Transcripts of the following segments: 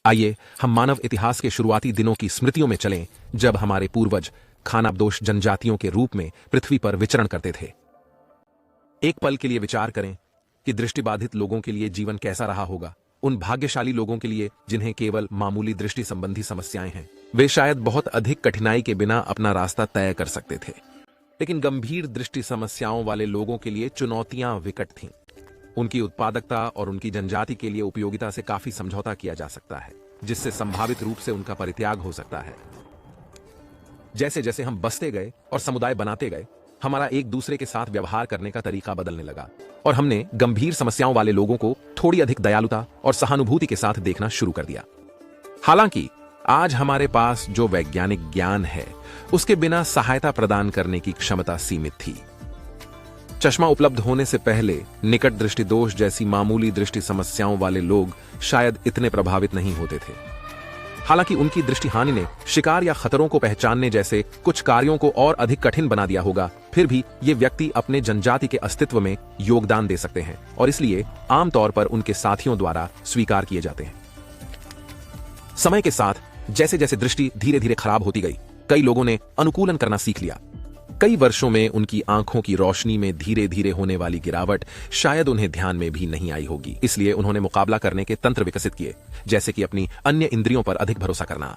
आइए हम मानव इतिहास के शुरुआती दिनों की स्मृतियों में चलें, जब हमारे पूर्वज खानाबदोश जनजातियों के रूप में पृथ्वी पर विचरण करते थे। एक पल के लिए विचार करें कि दृष्टिबाधित लोगों के लिए जीवन कैसा रहा होगा। उन भाग्यशाली लोगों के लिए जिन्हें केवल मामूली दृष्टि संबंधी समस्याएं हैं, वे शायद बहुत अधिक कठिनाई के बिना अपना रास्ता तय कर सकते थे। लेकिन गंभीर दृष्टि समस्याओं वाले लोगों के लिए चुनौतियां विकट थीं। उनकी उत्पादकता और उनकी जनजाति के लिए उपयोगिता से काफी समझौता किया जा सकता है, जिससे संभावित रूप से उनका परित्याग हो सकता है। जैसे जैसे हम बसते गए और समुदाय बनाते गए, हमारा एक दूसरे के साथ व्यवहार करने का तरीका बदलने लगा और हमने गंभीर समस्याओं वाले लोगों को थोड़ी अधिक दयालुता और सहानुभूति के साथ देखना शुरू कर दिया। हालांकि आज हमारे पास जो वैज्ञानिक ज्ञान है, उसके बिना सहायता प्रदान करने की क्षमता सीमित थी। चश्मा उपलब्ध होने से पहले निकट दृष्टि दोष जैसी मामूली दृष्टि समस्याओं वाले लोग शायद इतने प्रभावित नहीं होते थे। हालांकि उनकी दृष्टि हानि ने शिकार या खतरों को पहचानने जैसे कुछ कार्यों को और अधिक कठिन बना दिया होगा, फिर भी ये व्यक्ति अपने जनजाति के अस्तित्व में योगदान दे सकते हैं और इसलिए आमतौर पर उनके साथियों द्वारा स्वीकार किए जाते हैं। समय के साथ जैसे जैसे दृष्टि धीरे धीरे खराब होती गई, कई लोगों ने अनुकूलन करना सीख लिया। कई वर्षों में उनकी आंखों की रोशनी में धीरे धीरे होने वाली गिरावट शायद उन्हें ध्यान में भी नहीं आई होगी। इसलिए उन्होंने मुकाबला करने के तंत्र विकसित किए, जैसे कि अपनी अन्य इंद्रियों पर अधिक भरोसा करना।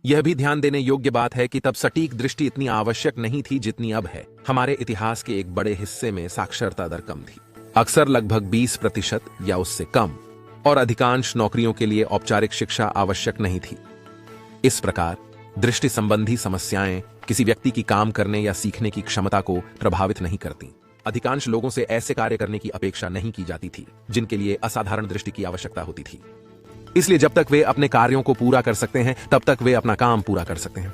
यह भी ध्यान देने योग्य बात है कि तब सटीक दृष्टि इतनी आवश्यक नहीं थी जितनी अब है। हमारे इतिहास के एक बड़े हिस्से में साक्षरता दर कम थी, अक्सर लगभग 20% या उससे कम, और अधिकांश नौकरियों के लिए औपचारिक शिक्षा आवश्यक नहीं थी। इस प्रकार दृष्टि संबंधी समस्याएं किसी व्यक्ति की काम करने या सीखने की क्षमता को प्रभावित नहीं करती। अधिकांश लोगों से ऐसे कार्य करने की अपेक्षा नहीं की जाती थी जिनके लिए असाधारण दृष्टि की आवश्यकता होती थी। इसलिए जब तक वे अपने कार्यों को पूरा कर सकते हैं, तब तक वे अपना काम पूरा कर सकते हैं,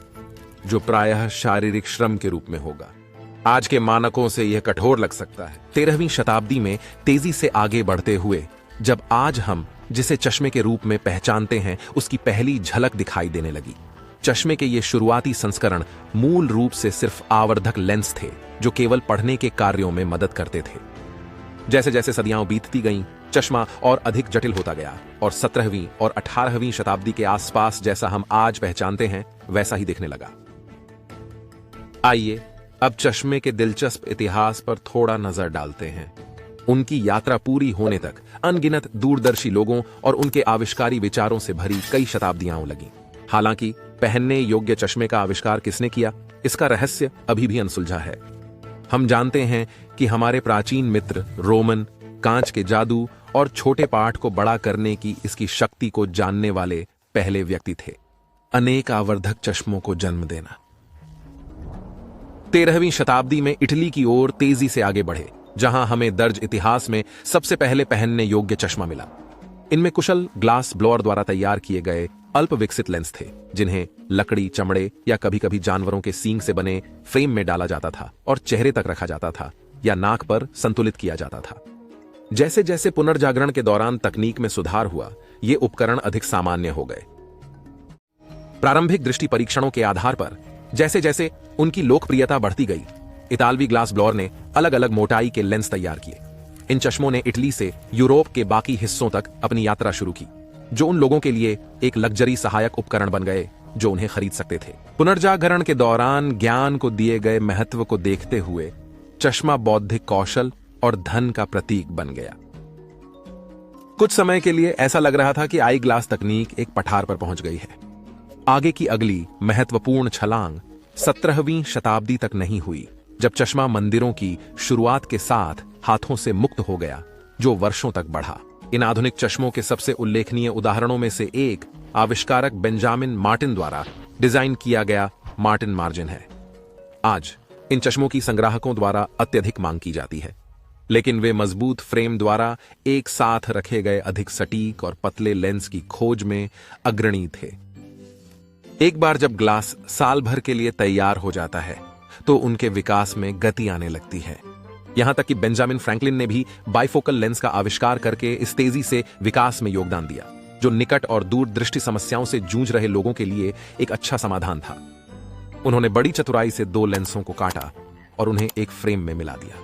जो प्रायः शारीरिक श्रम के रूप में होगा। आज के मानकों से यह कठोर लग सकता है। 13वीं शताब्दी में तेजी से आगे बढ़ते हुए, जब आज हम जिसे चश्मे के रूप में पहचानते हैं, उसकी पहली झलक दिखाई देने लगी। चश्मे के ये शुरुआती संस्करण मूल रूप से सिर्फ आवर्धक लेंस थे, जो केवल पढ़ने के कार्यों में मदद करते थे। जैसे जैसे सदियां बीतती गईं, चश्मा और अधिक जटिल होता गया और 17वीं और 18वीं शताब्दी के आसपास जैसा हम आज पहचानते हैं, वैसा ही दिखने लगा। आइए अब चश्मे के दिलचस्प इतिहास पर थोड़ा नजर डालते हैं। उनकी यात्रा पूरी होने तक अनगिनत दूरदर्शी लोगों और उनके आविष्कारी विचारों से भरी कई शताब्दियां लगीं। हालांकि पहनने योग्य चश्मे का आविष्कार किसने किया, इसका रहस्य अभी भी अनसुलझा है। हम जानते हैं कि हमारे प्राचीन मित्र रोमन कांच के जादू और छोटे पाठ को बड़ा करने की इसकी शक्ति को जानने वाले पहले व्यक्ति थे। अनेक आवर्धक चश्मों को जन्म देना। 13वीं शताब्दी में इटली की ओर तेजी से आगे बढ़े, जहां हमें दर्ज इतिहास में सबसे पहले पहनने योग्य चश्मा मिला। इनमें कुशल ग्लास ब्लोअर द्वारा तैयार किए गए अल्प विकसित लेंस थे, जिन्हें लकड़ी, चमड़े या कभी कभी जानवरों के सींग से बने फ्रेम में डाला जाता था और चेहरे तक रखा जाता था या नाक पर संतुलित किया जाता था। जैसे जैसे पुनर्जागरण के दौरान तकनीक में सुधार हुआ, ये उपकरण अधिक सामान्य हो गए। प्रारंभिक दृष्टि परीक्षणों के आधार पर जैसे जैसे उनकी लोकप्रियता बढ़ती गई, इतालवी ग्लास ब्लोअर ने अलग अलग मोटाई के लेंस तैयार किए। इन चश्मों ने इटली से यूरोप के बाकी हिस्सों तक अपनी यात्रा शुरू की, जो उन लोगों के लिए एक लग्जरी सहायक उपकरण बन गए जो उन्हें खरीद सकते थे। पुनर्जागरण के दौरान ज्ञान को दिए गए महत्व को देखते हुए चश्मा बौद्धिक कौशल और धन का प्रतीक बन गया। कुछ समय के लिए ऐसा लग रहा था कि आई ग्लास तकनीक एक पठार पर पहुंच गई है। आगे की अगली महत्वपूर्ण छलांग 17वीं शताब्दी तक नहीं हुई, जब चश्मा मंदिरों की शुरुआत के साथ हाथों से मुक्त हो गया, जो वर्षों तक बढ़ा। इन आधुनिक चश्मों के सबसे उल्लेखनीय उदाहरणों में से एक आविष्कारक बेंजामिन मार्टिन द्वारा डिजाइन किया गया मार्टिन मार्जिन है। आज इन चश्मों की संग्राहकों द्वारा अत्यधिक मांग की जाती है, लेकिन वे मजबूत फ्रेम द्वारा एक साथ रखे गए अधिक सटीक और पतले लेंस की खोज में अग्रणी थे। एक बार जब ग्लास साल भर के लिए तैयार हो जाता है, तो उनके विकास में गति आने लगती है। यहां तक कि बेंजामिन फ्रैंकलिन ने भी बाइफोकल लेंस का आविष्कार करके इस तेजी से विकास में योगदान दिया, जो निकट और दूर दृष्टि समस्याओं से जूझ रहे लोगों के लिए एक अच्छा समाधान था। उन्होंने बड़ी चतुराई से 2 लेंसों को काटा और उन्हें एक फ्रेम में मिला दिया।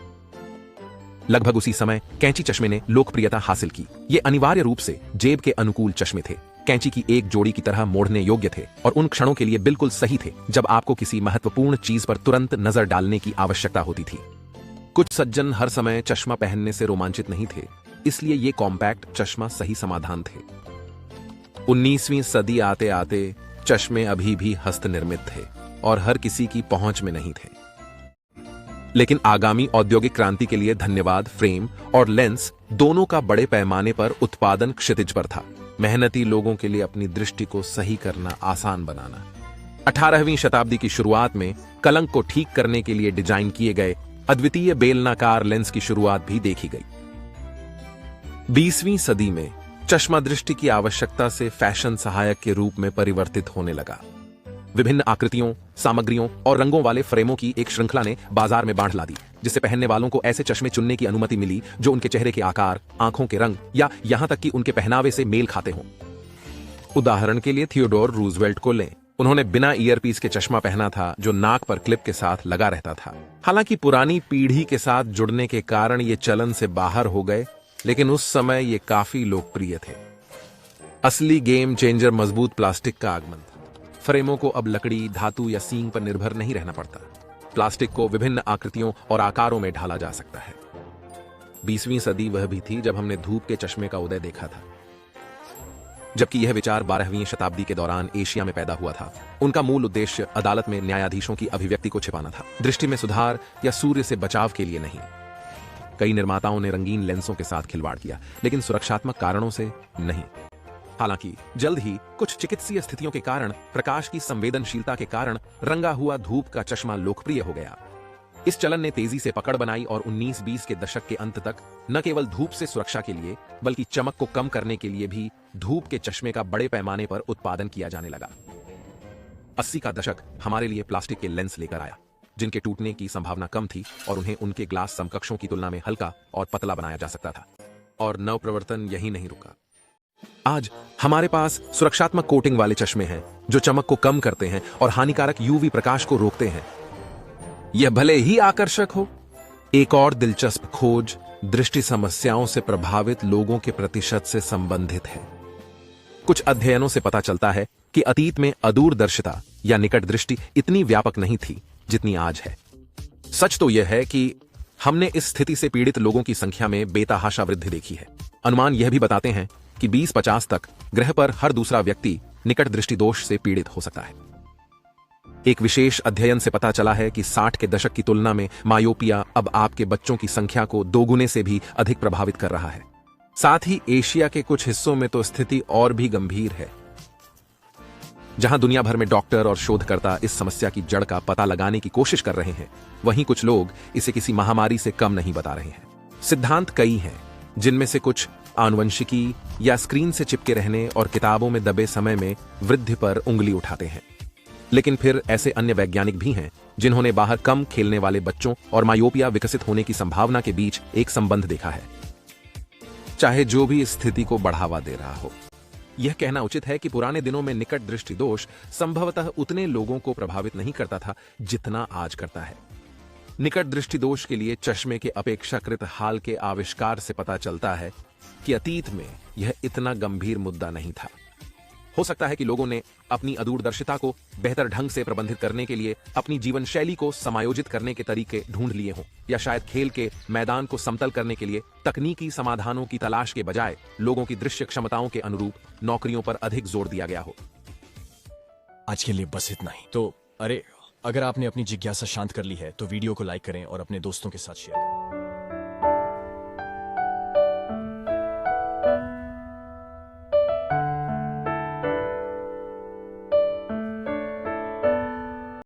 लगभग उसी समय कैंची चश्मे ने लोकप्रियता हासिल की। ये अनिवार्य रूप से जेब के अनुकूल चश्मे थे, कैंची की एक जोड़ी की तरह मोड़ने योग्य थे और उन क्षणों के लिए बिल्कुल सही थे जब आपको किसी महत्वपूर्ण चीज पर तुरंत नजर डालने की आवश्यकता होती थी। कुछ सज्जन हर समय चश्मा पहनने से रोमांचित नहीं थे, इसलिए ये कॉम्पैक्ट चश्मा सही समाधान थे। 19वीं सदी आते आते चश्मे अभी भी हस्तनिर्मित थे और हर किसी की पहुंच में नहीं थे। लेकिन आगामी औद्योगिक क्रांति के लिए धन्यवाद, फ्रेम और लेंस दोनों का बड़े पैमाने पर उत्पादन क्षितिज पर था। मेहनती लोगों के लिए अपनी दृष्टि को सही करना आसान बनाना। 18वीं शताब्दी की शुरुआत में कलंक को ठीक करने के लिए डिजाइन किए गए अद्वितीय बेलनाकार लेंस की शुरुआत भी देखी गई। 20वीं सदी में चश्मा दृष्टि की आवश्यकता से फैशन सहायक के रूप में परिवर्तित होने लगा। विभिन्न आकृतियों, सामग्रियों और रंगों वाले फ्रेमों की एक श्रृंखला ने बाजार में बाढ़ ला दी, जिससे पहनने वालों को ऐसे चश्मे चुनने की अनुमति मिली जो उनके चेहरे के आकार, आंखों के रंग या यहां तक कि उनके पहनावे से मेल खाते हों। उदाहरण के लिए थियोडोर रूजवेल्ट को लें। उन्होंने बिना ईयरपीस के चश्मा पहना था जो नाक पर क्लिप के साथ लगा रहता था। हालांकि पुरानी पीढ़ी के साथ जुड़ने के कारण ये चलन से बाहर हो गए, लेकिन उस समय ये काफी लोकप्रिय थे। असली गेम चेंजर मजबूत प्लास्टिक का आगमन था। फ्रेमों को अब लकड़ी, धातु या सींग पर निर्भर नहीं रहना पड़ता। प्लास्टिक को विभिन्न आकृतियों और आकारों में ढाला जा सकता है। 20वीं सदी वह भी थी जब हमने धूप के चश्मे का उदय देखा था। जबकि यह विचार 12वीं शताब्दी के दौरान एशिया में पैदा हुआ था, उनका मूल उद्देश्य अदालत में न्यायाधीशों की अभिव्यक्ति को छिपाना था, दृष्टि में सुधार या सूर्य से बचाव के लिए नहीं। कई निर्माताओं ने रंगीन लेंसों के साथ खिलवाड़ किया, लेकिन सुरक्षात्मक कारणों से नहीं। हालांकि जल्द ही कुछ चिकित्सीय स्थितियों के कारण, प्रकाश की संवेदनशीलता के कारण रंगा हुआ धूप का चश्मा लोकप्रिय हो गया। इस चलन ने तेजी से पकड़ बनाई और 1920 के दशक के अंत तक न केवल धूप से सुरक्षा के लिए बल्कि चमक को कम करने के लिए भी धूप के चश्मे का बड़े पैमाने पर उत्पादन किया जाने लगा। 80 का दशक हमारे लिए प्लास्टिक के लेंस लेकर आया, जिनके टूटने की संभावना कम थी और उन्हें उनके ग्लास समकक्षों की तुलना में हल्का और पतला बनाया जा सकता था। और नवप्रवर्तन यही नहीं रुका। आज हमारे पास सुरक्षात्मक कोटिंग वाले चश्मे हैं जो चमक को कम करते हैं और हानिकारक यूवी प्रकाश को रोकते हैं। यह भले ही आकर्षक हो, एक और दिलचस्प खोज दृष्टि समस्याओं से प्रभावित लोगों के प्रतिशत से संबंधित है। कुछ अध्ययनों से पता चलता है कि अतीत में अदूरदर्शिता या निकट दृष्टि इतनी व्यापक नहीं थी जितनी आज है। सच तो यह है कि हमने इस स्थिति से पीड़ित लोगों की संख्या में बेतहाशा वृद्धि देखी है। अनुमान यह भी बताते हैं कि 2050 तक ग्रह पर हर दूसरा व्यक्ति निकट दृष्टि दोष से पीड़ित हो सकता है। एक विशेष अध्ययन से पता चला है कि 60 के दशक की तुलना में मायोपिया अब आपके बच्चों की संख्या को 2 गुने से भी अधिक प्रभावित कर रहा है। साथ ही एशिया के कुछ हिस्सों में तो स्थिति और भी गंभीर है। जहां दुनिया भर में डॉक्टर और शोधकर्ता इस समस्या की जड़ का पता लगाने की कोशिश कर रहे हैं, वहीं कुछ लोग इसे किसी महामारी से कम नहीं बता रहे हैं। सिद्धांत कई हैं, जिनमें से कुछ आनुवंशिकी या स्क्रीन से चिपके रहने और किताबों में दबे समय में वृद्धि पर उंगली उठाते हैं। लेकिन फिर ऐसे अन्य वैज्ञानिक भी हैं जिन्होंने बाहर कम खेलने वाले बच्चों और मायोपिया विकसित होने की संभावना के बीच एक संबंध देखा है, चाहे जो भी इस स्थिति को बढ़ावा दे रहा हो। यह कहना उचित है कि पुराने दिनों में निकट दृष्टि दोष संभवतः उतने लोगों को प्रभावित नहीं करता था जितना आज करता है। निकट दृष्टि दोष के लिए चश्मे के अपेक्षाकृत हाल के आविष्कार से पता चलता है कि अतीत में यह इतना गंभीर मुद्दा नहीं था। हो सकता है कि लोगों ने अपनी अदूरदर्शिता को बेहतर ढंग से प्रबंधित करने के लिए अपनी जीवन शैली को समायोजित करने के तरीके ढूंढ लिए हों, या शायद खेल के मैदान को समतल करने के लिए तकनीकी समाधानों की तलाश के बजाय लोगों की दृश्य क्षमताओं के अनुरूप नौकरियों पर अधिक जोर दिया गया हो। आज के लिए बस इतना ही। तो अगर आपने अपनी जिज्ञासा शांत कर ली है तो वीडियो को लाइक करें और अपने दोस्तों के साथ शेयर करें।